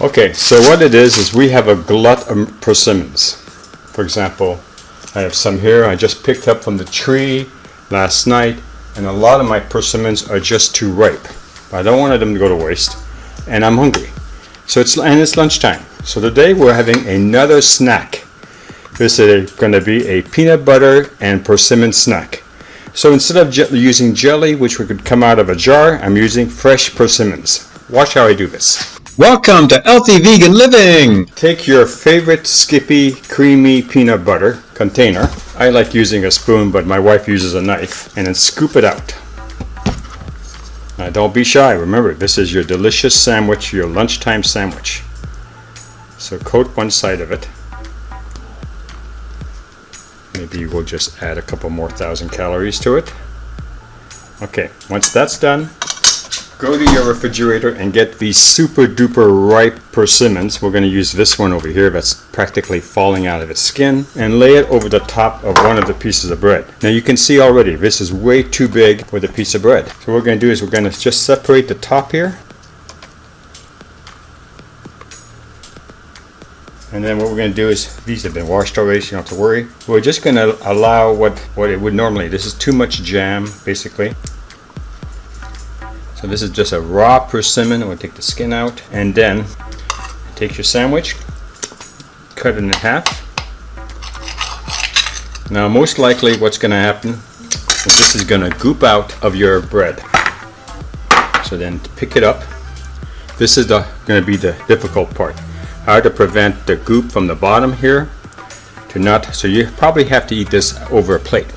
Okay, so what it is we have a glut of persimmons. For example, I have some here I just picked up from the tree last night, and a lot of my persimmons are just too ripe. I don't want them to go to waste, and I'm hungry. So it's lunchtime. So today we're having another snack. This is going to be a peanut butter and persimmon snack. So instead of using jelly, which could come out of a jar, I'm using fresh persimmons. Watch how I do this. Welcome to Healthy Vegan Living! Take your favorite Skippy creamy peanut butter container. I like using a spoon, but my wife uses a knife, and then scoop it out. Now don't be shy. Remember, this is your delicious sandwich, your lunchtime sandwich. So coat one side of it. Maybe we'll just add a couple more 1,000 calories to it. Okay, once that's done, go to your refrigerator and get these super duper ripe persimmons. We're going to use this one over here that's practically falling out of its skin, and lay it over the top of one of the pieces of bread. Now you can see already this is way too big for the piece of bread. So what we're going to do is we're going to just separate the top here. And then what we're going to do is, these have been washed already, so you don't have to worry. We're just going to allow what it would normally. This is too much jam, basically. So this is just a raw persimmon. We'll take the skin out, and then take your sandwich, cut it in half. Now most likely what's going to happen is this is going to goop out of your bread. So then pick it up. This is going to be the difficult part. How to prevent the goop from the bottom here to not, so you probably have to eat this over a plate.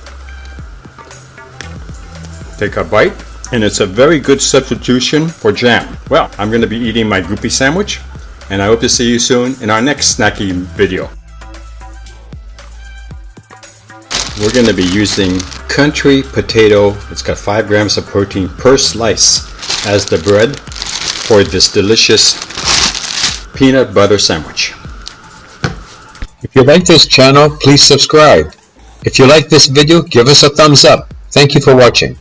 Take a bite, and it's a very good substitution for jam. Well, I'm going to be eating my goopy sandwich, and I hope to see you soon in our next snacky video. We're going to be using country potato. It's got 5 grams of protein per slice as the bread for this delicious peanut butter sandwich. If you like this channel, please subscribe. If you like this video, give us a thumbs up. Thank you for watching.